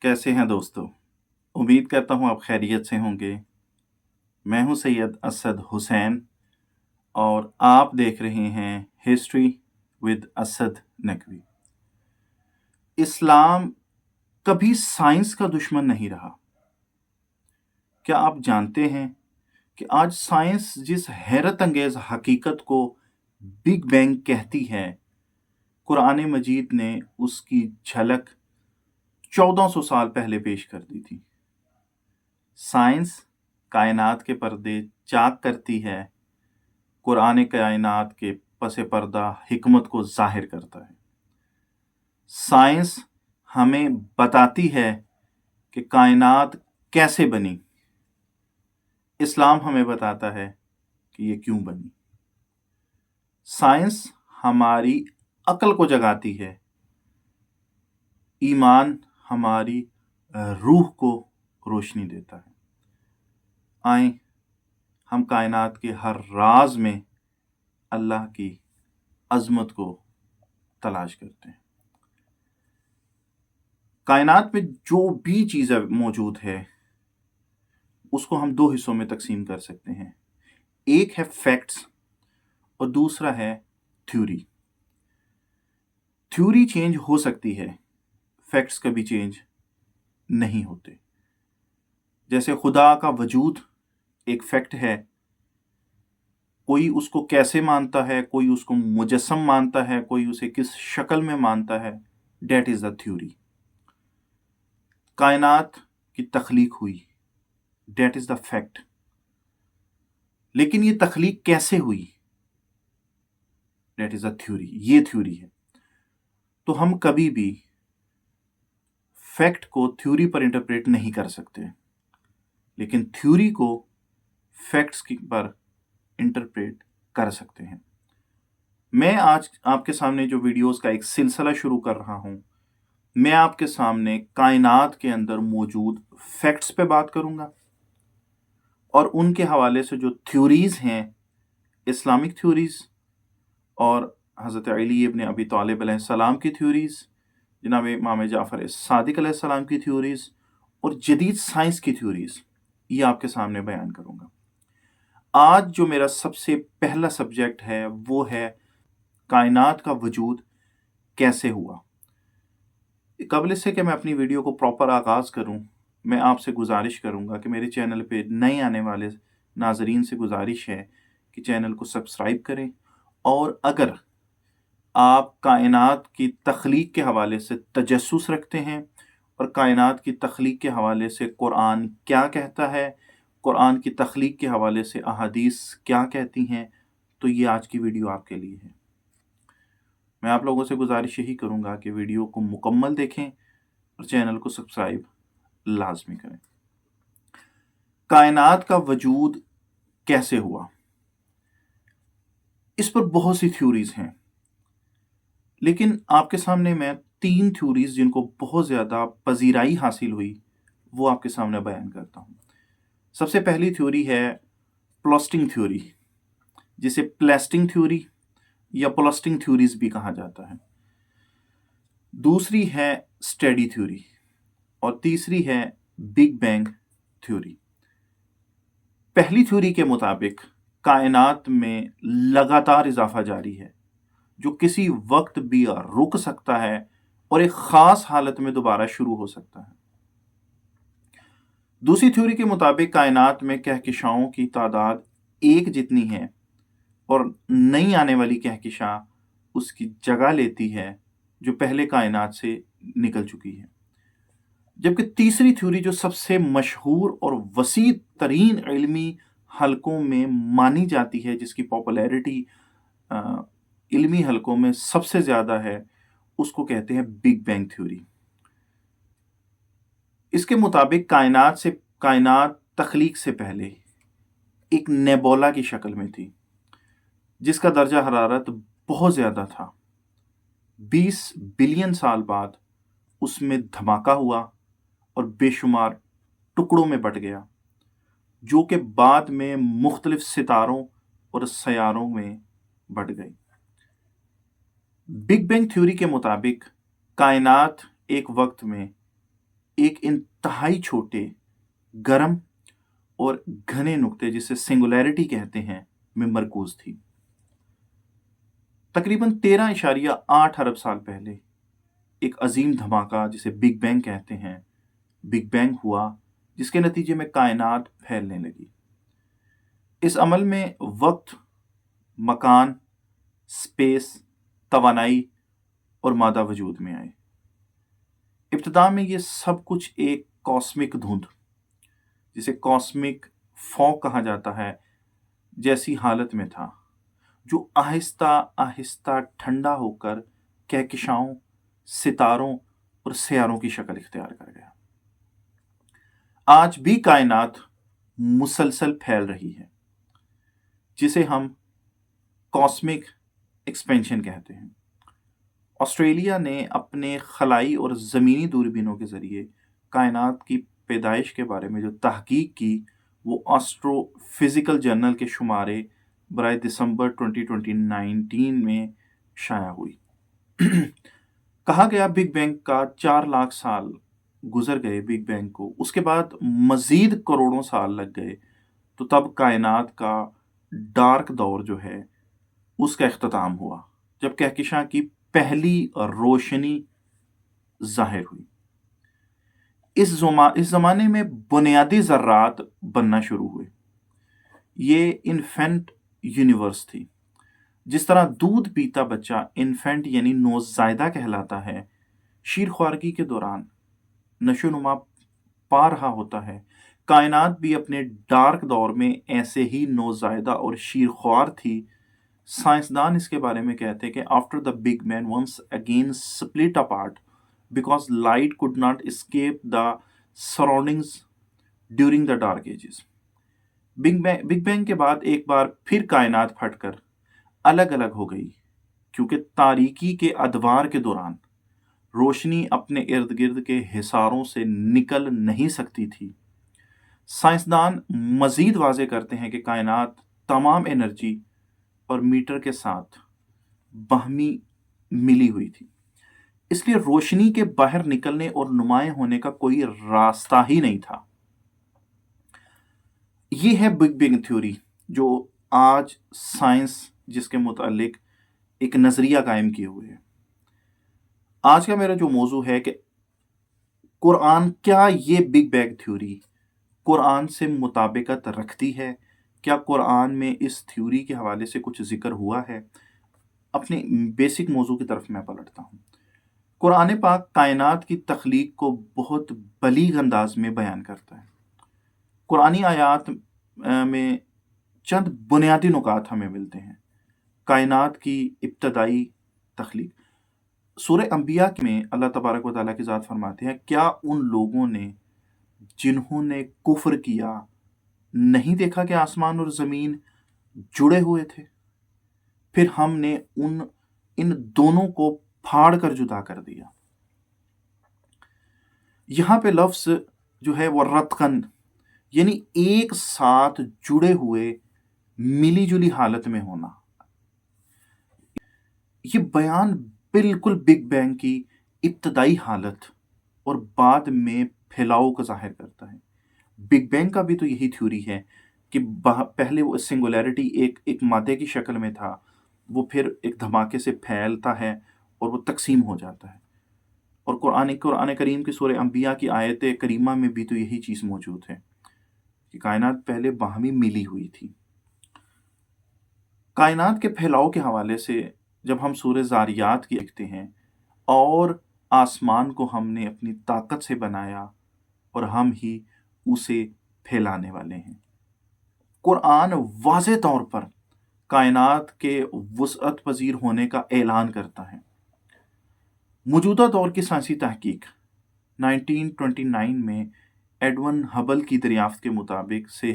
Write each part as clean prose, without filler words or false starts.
कैसे हैं दोस्तों? उम्मीद करता हूँ आप खैरियत से होंगे। मैं हूँ सैयद असद हुसैन और आप देख रहे हैं हिस्ट्री विद असद नकवी। इस्लाम कभी साइंस का दुश्मन नहीं रहा। क्या आप जानते हैं कि आज साइंस जिस हैरत अंगेज हकीकत को बिग बैंग कहती है, कुरान मजीद ने उसकी झलक 1400 साल पहले पेश कर दी थी। साइंस कायनात के पर्दे चाक करती है, कुरान कायनात के पसे पर्दा हिकमत को जाहिर करता है। साइंस हमें बताती है कि कायनात कैसे बनी। इस्लाम हमें बताता है कि ये क्यों बनी। साइंस हमारी अक्ल को जगाती है, ईमान हमारी रूह को रोशनी देता है। आए हम कायनात के हर राज में अल्लाह की अजमत को तलाश करते हैं। कायनात में जो भी चीज़ मौजूद है उसको हम दो हिस्सों में तकसीम कर सकते हैं। एक है फैक्ट्स और दूसरा है थ्योरी। थ्योरी चेंज हो सकती है, फैक्ट्स कभी चेंज नहीं होते। जैसे खुदा का वजूद एक फैक्ट है, कोई उसको कैसे मानता है, कोई उसको मुजस्सम मानता है, कोई उसे किस शक्ल में मानता है, डेट इज द थ्योरी। कायनात की तख्लीक हुई, डेट इज द फैक्ट। लेकिन ये तख्लीक कैसे हुई, डेट इज द थ्योरी। ये थ्योरी है। तो हम कभी भी फैक्ट को थ्योरी पर इंटरप्रेट नहीं कर सकते, लेकिन थ्योरी को फैक्ट्स पर इंटरप्रेट कर सकते हैं। मैं आज आपके सामने जो वीडियोस का एक सिलसिला शुरू कर रहा हूं, मैं आपके सामने कायनात के अंदर मौजूद फैक्ट्स पे बात करूंगा और उनके हवाले से जो थ्योरीज हैं, इस्लामिक थ्योरीज और हज़रत अली इब्न अबी तालिब अलैहिस्सलाम की थ्योरीज, जनाब इमाम जाफ़र सादिक अलैहिस्सलाम की थ्योरीज और जदीद साइंस की थ्योरीज, ये आपके सामने बयान करूंगा। आज जो मेरा सबसे पहला सब्जेक्ट है वो है कायनात का वजूद कैसे हुआ। कबल इससे कि मैं अपनी वीडियो को प्रॉपर आगाज़ करूं, मैं आपसे गुजारिश करूंगा कि मेरे चैनल पे नए आने वाले नाजरीन से गुजारिश है कि चैनल को सब्सक्राइब करें, और अगर आप कायनात की तख्लीक के हवाले से तजस्सुस रखते हैं और कायनात की तख्लीक के हवाले से कुरान क्या कहता है, कुरान की तख्लीक के हवाले से अहादीस क्या कहती हैं, तो ये आज की वीडियो आपके लिए है। मैं आप लोगों से गुजारिश यही करूंगा कि वीडियो को मुकम्मल देखें और चैनल को सब्सक्राइब लाजमी करें। कायनात का वजूद कैसे हुआ, इस पर बहुत सी थ्योरीज हैं, लेकिन आपके सामने मैं 3 थ्योरीज जिनको बहुत ज़्यादा पजीराई हासिल हुई वो आपके सामने बयान करता हूँ। सबसे पहली थ्योरी है प्लॉस्टिंग थ्योरी, जिसे प्लेस्टिंग थ्योरी या प्लॉस्टिंग थ्योरीज भी कहा जाता है। दूसरी है स्टडी थ्योरी और तीसरी है बिग बैंग थ्योरी। पहली थ्योरी के मुताबिक कायनात में लगातार इजाफा जारी है, जो किसी वक्त भी रुक सकता है और एक खास हालत में दोबारा शुरू हो सकता है। दूसरी थ्योरी के मुताबिक कायनात में कहकशाओं की तादाद एक जितनी है और नई आने वाली कहकशा उसकी जगह लेती है जो पहले कायनात से निकल चुकी है। जबकि तीसरी थ्योरी जो सबसे मशहूर और वसी तरीन इल्मी हलकों में मानी जाती है, जिसकी पॉपुलैरिटी इल्मी हलकों में सबसे ज़्यादा है, उसको कहते हैं बिग बैंग थ्योरी। इसके मुताबिक कायनात तख्लीक से पहले एक नेबोला की शक्ल में थी, जिसका दर्जा हरारत बहुत ज़्यादा था। 20 बिलियन साल बाद उसमें धमाका हुआ और बेशुमार टुकड़ों में बट गया, जो कि बाद में मुख्तलिफ सितारों और सयारों में बट गई। बिग बैंग थ्योरी के मुताबिक कायनात एक वक्त में एक इंतहाई छोटे, गर्म और घने नुक्ते जिसे सिंगुलैरिटी कहते हैं में मरकूज थी। तकरीबन 13.8 अरब साल पहले एक अजीम धमाका जिसे बिग बैंग कहते हैं, बिग बैंग हुआ, जिसके नतीजे में कायनात फैलने लगी। इस अमल में वक्त, मकान, स्पेस, तवानाई और मादा वजूद में आए। इब्तिदा में ये सब कुछ एक कॉस्मिक धुंध, जिसे कॉस्मिक फॉग कहा जाता है, जैसी हालत में था, जो आहिस्ता आहिस्ता ठंडा होकर कहकशाओं, सितारों और सियारों की शक्ल इख्तियार कर गया। आज भी कायनात मुसलसल फैल रही है, जिसे हम कॉस्मिक एक्सपेंशन कहते हैं। ऑस्ट्रेलिया ने अपने खलाई और ज़मीनी दूरबीनों के ज़रिए कायनात की पैदाइश के बारे में जो तहकीक की, वो एस्ट्रोफिज़िकल जर्नल के शुमारे बराए दिसंबर 2019 में शाया हुई। कहा गया बिग बैंग का 4 लाख साल गुजर गए बिग बैंग को, उसके बाद मज़ीद करोड़ों साल लग गए, तो तब कायनात का डार्क दौर जो है उसका इख्तिताम हुआ, जब कहकशां की पहली रोशनी ज़ाहिर हुई। इस ज़माने में बुनियादी ज़र्रात बनना शुरू हुए। ये इन्फेंट यूनिवर्स थी। जिस तरह दूध पीता बच्चा इन्फेंट यानी नौज़ायदा कहलाता है, शीरख्वारगी के दौरान नशोनुमा पा रहा होता है, कायनात भी अपने डार्क दौर में ऐसे ही नौज़ायदा और शीरख्वार थी। साइंसदान इसके बारे में कहते हैं कि after the big man once again split apart because light could not escape the surroundings during the dark ages. Big bang के बाद एक बार फिर कायनात फटकर अलग अलग हो गई, क्योंकि तारीकी के अदवार के दौरान रोशनी अपने इर्द गिर्द के हिसारों से निकल नहीं सकती थी। साइंसदान मजीद वाजे करते हैं कि कायनात तमाम एनर्जी और मीटर के साथ बाहमी मिली हुई थी, इसलिए रोशनी के बाहर निकलने और नुमायां होने का कोई रास्ता ही नहीं था। ये है बिग बैंग थ्योरी, जो आज साइंस जिसके मुतालिक एक नज़रिया कायम किए हुए है। आज का मेरा जो मौजू है कि कुरान, क्या ये बिग बैंग थ्योरी कुरान से मुताबिकत रखती है? क्या कुरान में इस थ्योरी के हवाले से कुछ जिक्र हुआ है? अपने बेसिक मौजू की तरफ मैं पलटता हूँ। कुरान पाक कायनात की तख्लीक को बहुत बलीग अंदाज में बयान करता है। कुरानी आयात में चंद बुनियादी नुकात हमें मिलते हैं। कायनात की इब्तदाई तख्लीक, सूरह अंबिया में अल्लाह तबारक व तआला की ज़ात फरमाते हैं, क्या उन लोगों ने जिन्होंने कुफ्र किया नहीं देखा कि आसमान और ज़मीन जुड़े हुए थे, फिर हमने इन दोनों को फाड़ कर जुदा कर दिया। यहाँ पे लफ्ज़ जो है वो रत्कन, यानी एक साथ जुड़े हुए मिली जुली हालत में होना। ये बयान बिल्कुल बिग बैंग की इब्तदाई हालत और बाद में फैलाव को जाहिर करता है। बिग बैंग का भी तो यही थ्योरी है कि पहले वो सिंगुलैरिटी एक मादे की शक्ल में था, वो फिर एक धमाके से फैलता है और वो तकसीम हो जाता है। और कुरान करीम की सूरह अंबिया की आयत करीमा में भी तो यही चीज़ मौजूद है कि कायनात पहले बाहमी मिली हुई थी। कायनात के फैलाव के हवाले से जब हम सूरह ज़ारियात की देखते हैं, और आसमान को हमने अपनी ताकत से बनाया और हम ही उसे फैलाने वाले हैं। कुरान वाज़े तौर पर कायनात के वुसअत पजीर होने का ऐलान करता है। मौजूदा दौर की साइंसी तहकीक 1929 में एडविन हबल की दरियाफ्त के मुताबिक से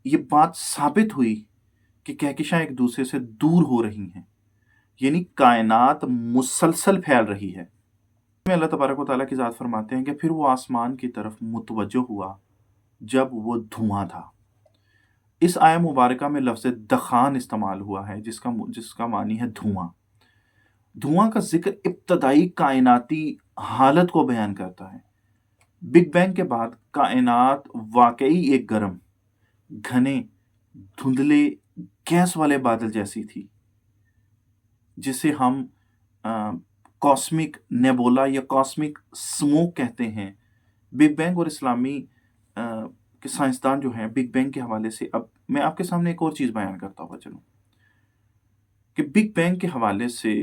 ये बात साबित हुई कि कहकशां एक दूसरे से दूर हो रही हैं, यानी कायनात मुसलसल फैल रही है। अल्लाह तबारक व तआला की ज़ात फरमाते हैं कि फिर वो आसमान की तरफ मुतवज्जो हुआ जब वो धुआं था। इस आया मुबारका में लफ्ज़ दखान इस्तेमाल हुआ है, जिसका मानी है धुआं। धुआं का जिक्र इब्तदाई कायनाती हालत को बयान करता है। बिग बैंग के बाद कायनात वाकई एक गर्म, घने, धुंधले, गैस वाले बादल जैसी थी, जिसे हम कॉस्मिक नेबुला या कॉस्मिक स्मोक कहते हैं। बिग बैंग और इस्लामी के साइंसदान जो हैं बिग बैंग के हवाले से, अब मैं आपके सामने एक और चीज़ बयान करता हुआ चलूँ कि बिग बैंग के हवाले से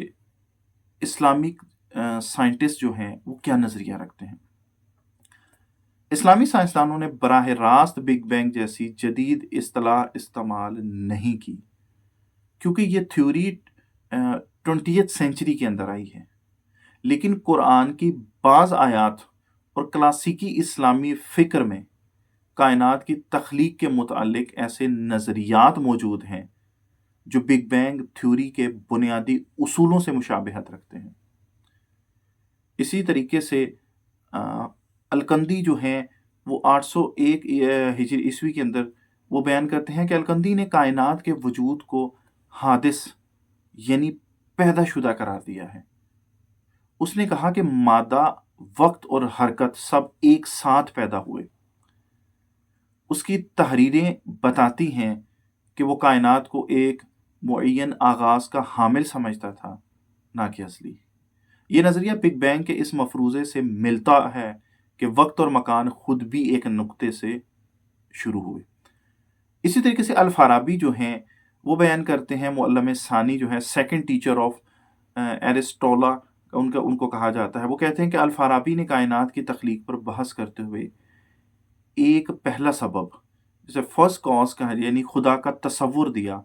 इस्लामिक साइंटिस्ट जो हैं वो क्या नज़रिया रखते हैं। इस्लामी साइंसदानों ने बराह रास्त बिग बैंग जैसी जदीद इस्तिलाह इस्तेमाल नहीं की, क्योंकि ये थ्योरी 20th सेंचुरी के अंदर आई है। लेकिन कुरान की बाज़ आयात और क्लासिकी इस्लामी फ़िक्र में कायनात की तख्लीक के मुतालिक ऐसे नज़रियात मौजूद हैं जो बिग बैंग थ्योरी के बुनियादी उसूलों से मुशाबहत रखते हैं। इसी तरीके से अलकंदी जो हैं वो 801 हिजरी ईस्वी के अंदर वो बयान करते हैं कि अलकंदी ने कायनात के वजूद को हादिस यानी पैदाशुदा करार दिया है। उसने कहा कि मादा, वक्त और हरकत सब एक साथ पैदा हुए। उसकी तहरीरें बताती हैं कि वो कायनात को एक मुअय्यन आगाज़ का हामिल समझता था, ना कि असली। ये नज़रिया बिग बैंग के इस मफरूज़े से मिलता है कि वक्त और मकान खुद भी एक नुक्ते से शुरू हुए। इसी तरीके से अल-फाराबी जो हैं वो बयान करते हैं, मुअल्लम सानी जो है सेकंड टीचर ऑफ एरिस्टोला उनको कहा जाता है। वो कहते हैं कि अल-फाराबी ने कायनात की तख्लीक पर बहस करते हुए एक पहला सबब, जिसे फर्स्ट कॉज का यानी खुदा का तसव्वुर दिया।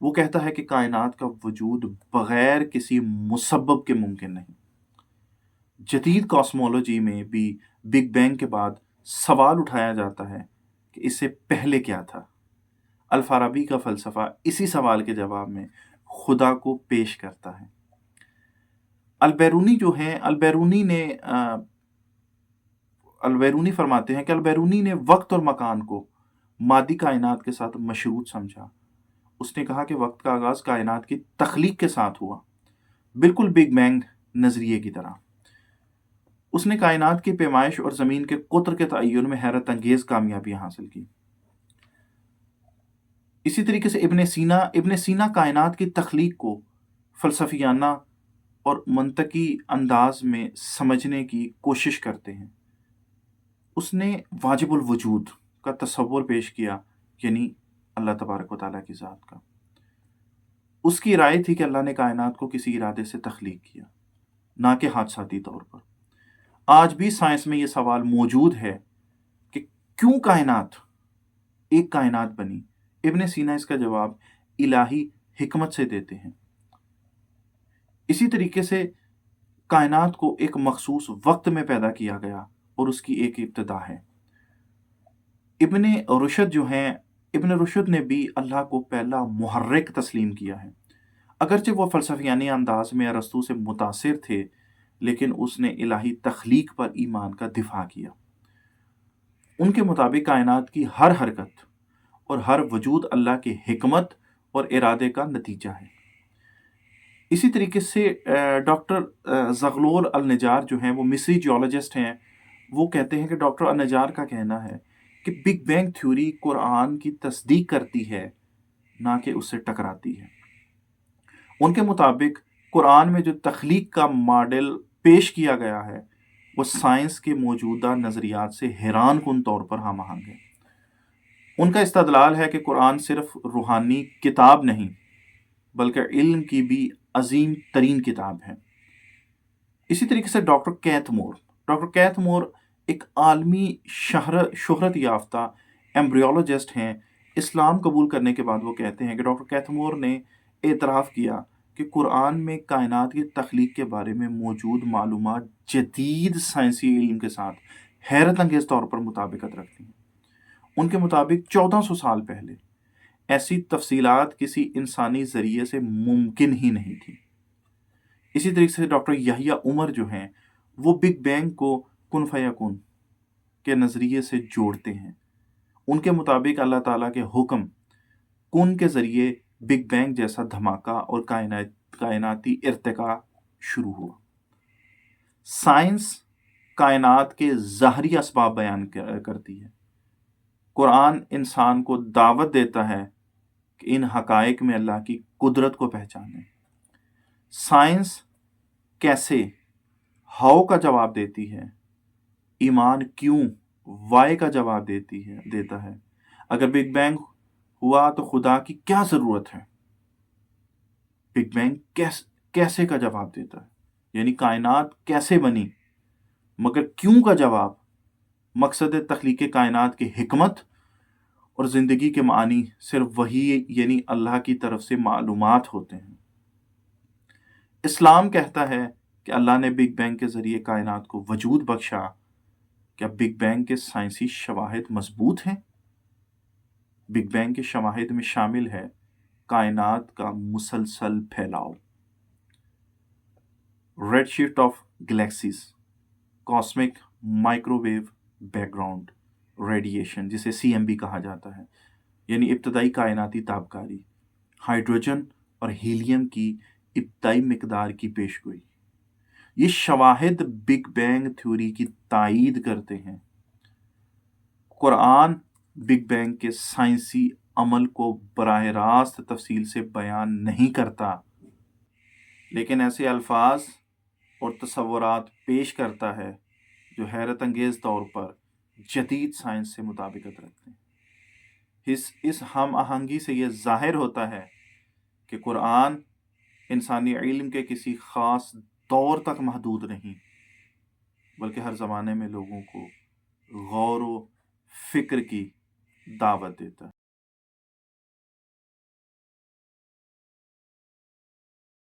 वो कहता है कि कायनात का वजूद बगैर किसी मुसब्बब के मुमकिन नहीं। जदीद कॉस्मोलॉजी में भी बिग बैंग के बाद सवाल उठाया जाता है कि इससे पहले क्या था। अल-फाराबी का फ़लसफ़ा इसी सवाल के जवाब में खुदा को पेश करता है। अल-बैरूनी जो हैं अल-बैरूनी फरमाते हैं कि अल-बैरूनी ने वक्त और मकान को मादी कायनात के साथ मशरूत समझा। उसने कहा कि वक्त का आगाज़ कायनात की तख्लीक के साथ हुआ, बिल्कुल बिग बैंग नज़रिए की तरह। उसने कायनात की पैमाइश और ज़मीन के कुत्र के तय्युन में हैरत अंगेज़ कामयाबियाँ हासिल की। इसी तरीके से इब्न सीना कायनात की तख्लीक को फ़लसफ़ियाना और मंतकी अंदाज में समझने की कोशिश करते हैं। उसने वाजिबुल वजूद का तसव्वुर पेश किया, यानी अल्लाह तबारक व तआला की ज़ात का। उसकी राय थी कि अल्लाह ने कायनात को किसी इरादे से तख्लीक किया, ना कि हादसाती तौर पर। आज भी साइंस में ये सवाल मौजूद है कि क्यों कायनात एक कायनात बनी। इब्न सीना इसका जवाब इलाही हिकमत से देते हैं। इसी तरीके से कायनात को एक मखसूस वक्त में पैदा किया गया और उसकी एक इब्तिदा है। इब्न रुशद ने भी अल्लाह को पहला मुहर्रिक तस्लीम किया है। अगरचे वो फ़लसफ़ियानी अंदाज में अरस्तू से मुतासिर थे, लेकिन उसने इलाही तख्लीक पर ईमान का दिफा किया। उनके मुताबिक कायनात की हर हरकत और हर वजूद अल्लाह की हिकमत और इरादे का नतीजा है। इसी तरीके से डॉक्टर ज़गलोल अल-नजार जो हैं वो मिस्री जियोलॉजिस्ट हैं। वो कहते हैं कि डॉक्टर अल-नजार का कहना है कि बिग बैंग थ्योरी कुरान की तस्दीक करती है, ना कि उससे टकराती है। उनके मुताबिक कुरान में जो तख्लीक का मॉडल पेश किया गया है वो साइंस के मौजूदा नज़रियात से हैरान कुन तौर पर हम आहंग है। उनका इस्तदलाल है कि कुरान सिर्फ रूहानी किताब नहीं बल्कि इल्म की भी अजीम तरीन किताब है। इसी तरीके से डॉक्टर कैथमोर एक आलमी शोहरत याफ्ता एम्ब्रियोलॉजिस्ट हैं। इस्लाम कबूल करने के बाद वो कहते हैं कि डॉक्टर कैथमोर ने एतराफ़ किया कि कुरान में कायनात की तख्लीक के बारे में मौजूद मालूमात जदीद साइंसी इल्म के साथ हैरत अंगेज़ तौर पर मुताबिकत रखती हैं। उनके मुताबिक 1400 साल पहले ऐसी तफसीलात किसी इंसानी ज़रिए से मुमकिन ही नहीं थी। इसी तरीके से डॉक्टर यहिया उमर जो हैं वो बिग बैंग को कुन फयकुन के नज़रिए से जोड़ते हैं। उनके मुताबिक अल्लाह ताला के हुक्म कुन के ज़रिए बिग बैंग जैसा धमाका और कायनाती इर्तिका शुरू हुआ। साइंस کائنات کے ظاہری اسباب بیان کرتی ہے۔ قرآن انسان کو دعوت دیتا ہے کہ ان حقائق میں اللہ کی قدرت کو پہچانیں۔ سائنس کیسے، ہاؤ کا جواب دیتی ہے، ایمان کیوں، وائی کا جواب دیتا ہے۔ اگر بگ بینگ ہوا تو خدا کی کیا ضرورت ہے، بگ بینگ کیسے کا جواب دیتا ہے، یعنی کائنات کیسے بنی، مگر کیوں کا جواب مقصد تخلیق کائنات کی حکمت اور زندگی کے معنی صرف وہی یعنی اللہ کی طرف سے معلومات ہوتے ہیں۔ اسلام کہتا ہے کہ اللہ نے بگ بینگ کے ذریعے کائنات کو وجود بخشا۔ کیا بگ بینگ کے سائنسی شواہد مضبوط ہیں؟ بگ بینگ کے شواہد میں شامل ہے کائنات کا مسلسل پھیلاؤ، red shift of galaxies, cosmic microwave background radiation جسے CMB کہا جاتا ہے، یعنی ابتدائی کائناتی تابکاری، ہائیڈروجن اور ہیلیم کی ابتدائی مقدار کی پیشگوئی۔ یہ شواہد بگ بینگ تھیوری کی تائید کرتے ہیں۔ قرآن بگ بینگ کے سائنسی عمل کو براہ راست تفصیل سے بیان نہیں کرتا، لیکن ایسے الفاظ اور تصورات پیش کرتا ہے جو حیرت انگیز طور پر جدید سائنس سے مطابقت رکھتے ہیں۔ اس ہم آہنگی سے یہ ظاہر ہوتا ہے کہ قرآن انسانی علم کے کسی خاص دور تک محدود نہیں، بلکہ ہر زمانے میں لوگوں کو غور و فکر کی دعوت دیتا ہے۔